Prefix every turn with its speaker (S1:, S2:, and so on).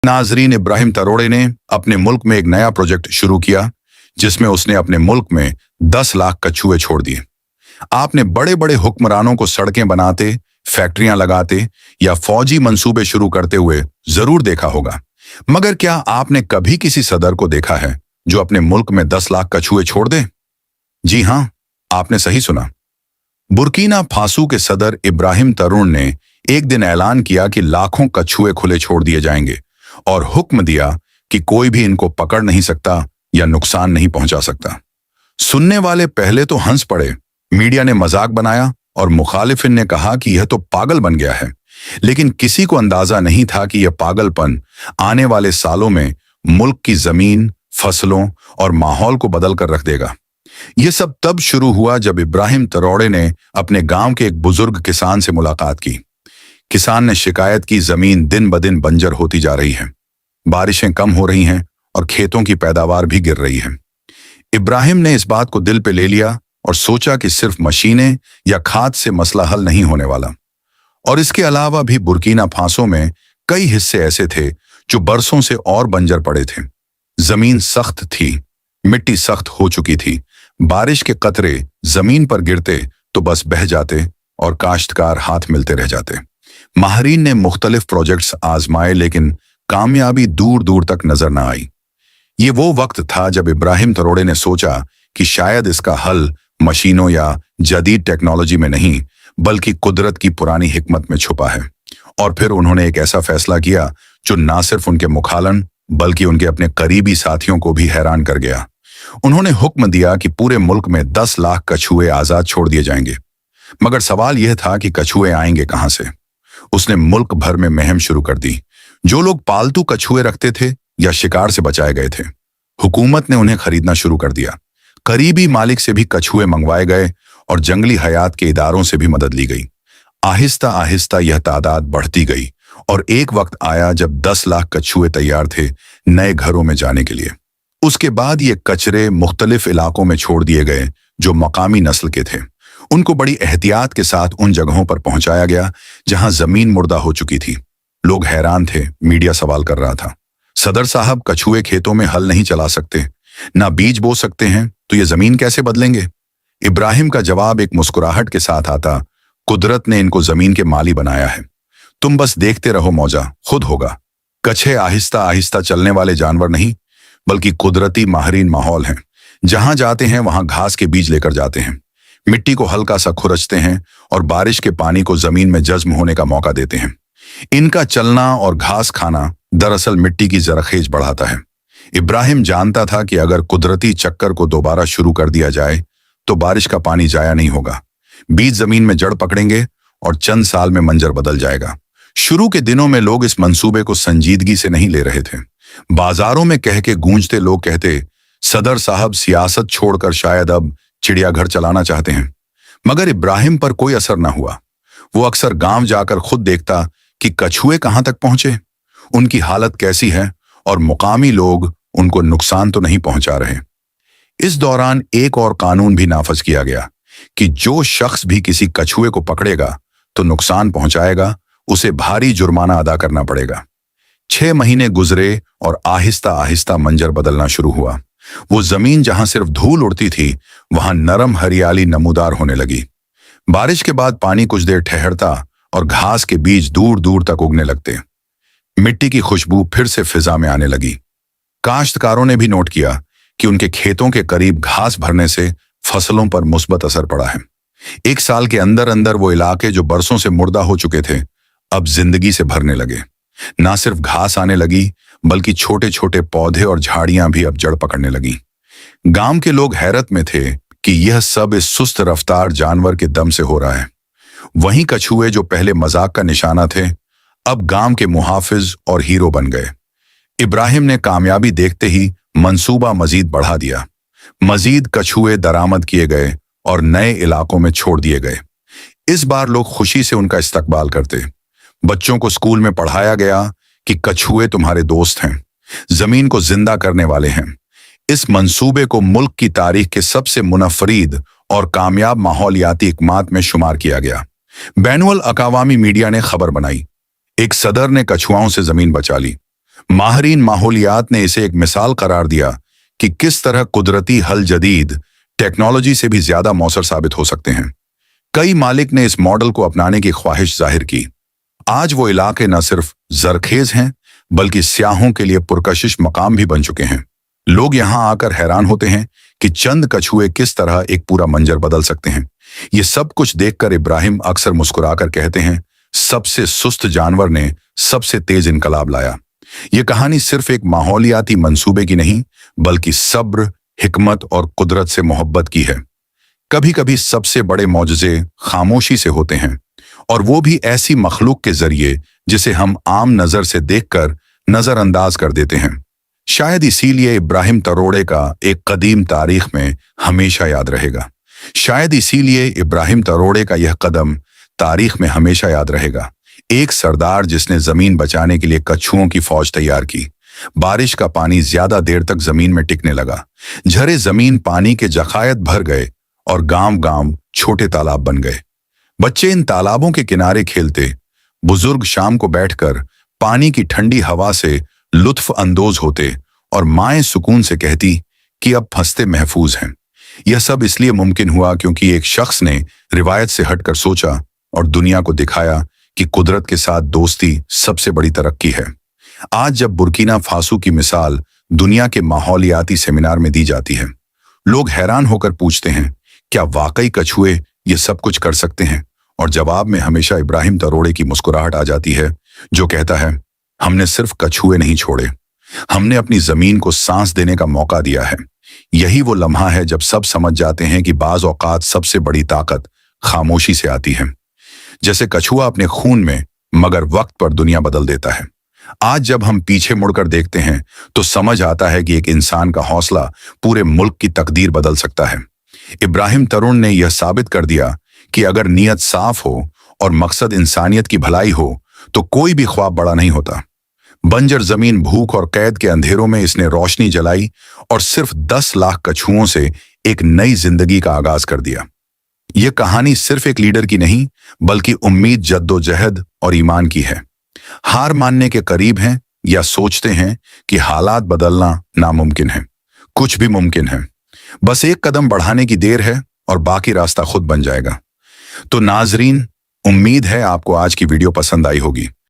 S1: नाजरीन, इब्राहिम तरोड़े ने अपने मुल्क में एक नया प्रोजेक्ट शुरू किया जिसमें उसने अपने मुल्क में 10 लाख कछुए छोड़ दिए। आपने बड़े बड़े हुक्मरानों को सड़कें बनाते, फैक्ट्रियां लगाते या फौजी मंसूबे शुरू करते हुए जरूर देखा होगा, मगर क्या आपने कभी किसी सदर को देखा है जो अपने मुल्क में 10 लाख कछुए छोड़ दे? जी हां, आपने सही सुना। बुर्किना फासो के सदर इब्राहिम तरोड़ ने एक दिन ऐलान किया कि लाखों कछुए खुले छोड़ दिए जाएंगे और हुक्म दिया कि कोई भी इनको पकड़ नहीं सकता या नुकसान नहीं पहुंचा सकता। सुनने वाले पहले तो हंस पड़े, मीडिया ने मजाक बनाया और मुखालिफिन ने कहा कि यह तो पागल बन गया है, लेकिन किसी को अंदाजा नहीं था कि यह पागलपन आने वाले सालों में मुल्क की जमीन, फसलों और माहौल को बदल कर रख देगा। यह सब तब शुरू हुआ जब इब्राहिम तरोड़े ने अपने गांव के एक बुजुर्ग किसान से मुलाकात की। किसान ने शिकायत की, जमीन दिन ब दिन बंजर होती जा रही है, बारिशें कम हो रही हैं और खेतों की पैदावार भी गिर रही है। इब्राहिम ने इस बात को दिल पे ले लिया और सोचा कि सिर्फ मशीनें या खाद से मसला हल नहीं होने वाला। और इसके अलावा भी बुर्किना फासो में कई हिस्से ऐसे थे जो बरसों से और बंजर पड़े थे। जमीन सख्त थी, मिट्टी सख्त हो चुकी थी, बारिश के कतरे जमीन पर गिरते तो बस बह जाते और काश्तकार हाथ मिलते रह जाते। माहिरीन ने मुख्तलिफ प्रोजेक्ट्स आजमाए, लेकिन कामयाबी दूर दूर तक नजर न आई। ये वो वक्त था जब इब्राहिम तरोड़े ने सोचा कि शायद इसका हल मशीनों या जदीद टेक्नोलॉजी में नहीं, बल्कि कुदरत की पुरानी हिकमत में छुपा है। और फिर उन्होंने एक ऐसा फैसला किया जो ना सिर्फ उनके मुखालन बल्कि उनके अपने करीबी साथियों को भी हैरान कर गया। उन्होंने हुक्म दिया कि पूरे मुल्क में 10 लाख कछुए आजाद छोड़ दिए जाएंगे। मगर सवाल यह था कि कछुए आएंगे कहां से? उसने मुल्क भर में मुहिम शुरू कर दी। जो लोग पालतू कछुए रखते थे या शिकार से बचाए गए थे, हुकूमत ने उन्हें खरीदना शुरू कर दिया। करीबी मालिक से भी कछुए मंगवाए गए और जंगली हयात के इदारों से भी मदद ली गई। आहिस्ता आहिस्ता यह तादाद बढ़ती गई और एक वक्त आया जब 10 लाख कछुए तैयार थे नए घरों में जाने के लिए। उसके बाद ये कचरे मुख्तलिफ इलाकों में छोड़ दिए गए जो मकामी नस्ल के थे। उनको बड़ी एहतियात के साथ उन जगहों पर पहुंचाया गया जहां जमीन मुर्दा हो चुकी थी। लोग हैरान थे, मीडिया सवाल कर रहा था, सदर साहब, कछुए खेतों में हल नहीं चला सकते, ना बीज बो सकते हैं, तो ये जमीन कैसे बदलेंगे? इब्राहिम का जवाब एक मुस्कुराहट के साथ आता, कुदरत ने इनको जमीन के माली बनाया है, तुम बस देखते रहो, मौजा खुद होगा। कछुए आहिस्ता आहिस्ता चलने वाले जानवर नहीं, बल्कि कुदरती माहिरीन माहौल हैं। जहां जाते हैं वहां घास के बीज लेकर जाते हैं, मिट्टी को हल्का सा खुरचते हैं और बारिश के पानी को जमीन में जज्म होने का मौका देते हैं। इनका चलना और घास खाना दरअसल मिट्टी की जरखेज बढ़ाता है। इब्राहिम जानता था कि अगर कुदरती चक्कर को दोबारा शुरू कर दिया जाए तो बारिश का पानी जाया नहीं होगा, बीज जमीन में जड़ पकड़ेंगे और चंद साल में मंजर बदल जाएगा। शुरू के दिनों में लोग इस मंसूबे को संजीदगी से नहीं ले रहे थे। बाजारों में कह के गूंजते लोग कहते, सदर साहब सियासत छोड़कर शायद अब चिड़ियाघर चलाना चाहते हैं। मगर इब्राहिम पर कोई असर न हुआ। वो अक्सर गांव जाकर खुद देखता कि कछुए कहां तक पहुंचे, उनकी हालत कैसी है और मुकामी लोग उनको नुकसान तो नहीं पहुंचा रहे। इस दौरान एक और कानून भी नाफज किया गया कि जो शख्स भी किसी कछुए को पकड़ेगा तो नुकसान पहुंचाएगा, उसे भारी जुर्माना अदा करना पड़ेगा। 6 महीने गुजरे और आहिस्ता आहिस्ता मंजर बदलना शुरू हुआ। वो जमीन जहां सिर्फ धूल उड़ती थी, वहां नरम हरियाली नमूदार होने लगी। बारिश के बाद पानी कुछ देर ठहरता और घास के बीज दूर दूर तक उगने लगते। मिट्टी की खुशबू फिर से फिजा में आने लगी। काश्तकारों ने भी नोट किया कि उनके खेतों के करीब घास भरने से फसलों पर मुस्बत असर पड़ा है। एक साल के अंदर अंदर वो इलाके जो बरसों से मुर्दा हो चुके थे, अब जिंदगी से भरने लगे। ना सिर्फ घास आने लगी, बल्कि छोटे छोटे पौधे और झाड़ियां भी अब जड़ पकड़ने लगी। गांव के लोग हैरत में थे कि यह सब इस सुस्त रफ्तार जानवर के दम से हो रहा है। वहीं कछुए जो पहले मजाक का निशाना थे, अब गांव के मुहाफिज और हीरो बन गए। इब्राहिम ने कामयाबी देखते ही मंसूबा मजीद बढ़ा दिया। मजीद कछुए दरामद किए गए और नए इलाकों में छोड़ दिए गए। इस बार लोग खुशी से उनका इस्तकबाल करते। बच्चों को स्कूल में पढ़ाया गया कि कछुए तुम्हारे दोस्त हैं, जमीन को जिंदा करने वाले हैं। इस मंसूबे को मुल्क की तारीख के सबसे मुनफरीद और कामयाब माहौलियाती इकमात में शुमार किया गया। बैनुल अकावामी मीडिया ने खबर बनाई, एक सदर ने कछुआओं से जमीन बचा ली। माहरीन माहौलियात ने इसे एक मिसाल करार दिया कि किस तरह कुदरती हल जदीद टेक्नोलॉजी से भी ज्यादा मौसर साबित हो सकते हैं। कई मालिक ने इस मॉडल को अपनाने की ख्वाहिश जाहिर की। आज वो इलाके न सिर्फ जरखेज हैं बल्कि स्याहों के लिए पुरकशिश मकाम भी बन चुके हैं। लोग यहां आकर हैरान होते हैं कि चंद कछुए किस तरह एक पूरा मंजर बदल सकते हैं। ये सब कुछ देखकर इब्राहिम अक्सर मुस्कुराकर कहते हैं, सबसे सुस्त जानवर ने सबसे तेज इनकलाब लाया। ये कहानी सिर्फ एक माहौलियाती मंसूबे की नहीं बल्कि सब्र, हिकमत और कुदरत से मोहब्बत की है। कभी कभी सबसे बड़े मौजज़े खामोशी से होते हैं, और वो भी ऐसी मखलूक के जरिए जिसे हम आम नजर से देखकर नजरअंदाज कर देते हैं। शायद इसीलिए इब्राहिम तरोड़े का एक कदीम तारीख में हमेशा याद रहेगा। शायद इसीलिए इब्राहिम तरोड़े का यह कदम तारीख में हमेशा याद रहेगा। एक सरदार जिसने जमीन बचाने के लिए कछुओं की फौज तैयार की। बारिश का पानी ज्यादा देर तक जमीन में टिकने लगा। झरे जमीन पानी के जखायत भर गए और गांव गांव छोटे तालाब बन गए। बच्चे इन तालाबों के किनारे खेलते, बुजुर्ग शाम को बैठकर पानी की ठंडी हवा से लुत्फ अंदोज होते और माएं सुकून से कहती कि अब फंसते महफूज हैं। यह सब इसलिए मुमकिन हुआ क्योंकि एक शख्स ने रिवायत से हटकर सोचा और दुनिया को दिखाया कि कुदरत के साथ दोस्ती सबसे बड़ी तरक्की है। आज जब बुर्किना फासो की मिसाल दुनिया के माहौलियाती सेमिनार में दी जाती है, लोग हैरान होकर पूछते हैं, क्या वाकई कछुए ये सब कुछ कर सकते हैं? और जवाब में हमेशा इब्राहिम तरोड़े की मुस्कुराहट आ जाती है, जो कहता है, हमने सिर्फ कछुए नहीं छोड़े, हमने अपनी जमीन को सांस देने का मौका दिया है। यही वो लम्हा है जब सब समझ जाते हैं कि बाज औकात सबसे बड़ी ताकत खामोशी से आती है। जैसे कछुआ अपने खून में मगर वक्त पर दुनिया बदल देता है। आज जब हम पीछे मुड़कर देखते हैं तो समझ आता है कि एक इंसान का हौसला पूरे मुल्क की तकदीर बदल सकता है। इब्राहिम तरुण ने यह साबित कर दिया कि अगर नीयत साफ हो और मकसद इंसानियत की भलाई हो तो कोई भी ख्वाब बड़ा नहीं होता। बंजर जमीन, भूख और कैद के अंधेरों में इसने रोशनी जलाई और सिर्फ 10 लाख कछुओं से एक नई जिंदगी का आगाज कर दिया। यह कहानी सिर्फ एक लीडर की नहीं बल्कि उम्मीद, जद्दोजहद और ईमान की है। हार मानने के करीब हैं या सोचते हैं कि हालात बदलना नामुमकिन है? कुछ भी मुमकिन है, बस एक कदम बढ़ाने की देर है और बाकी रास्ता खुद बन जाएगा। तो नाजरीन, उम्मीद है आपको आज की वीडियो पसंद आई होगी।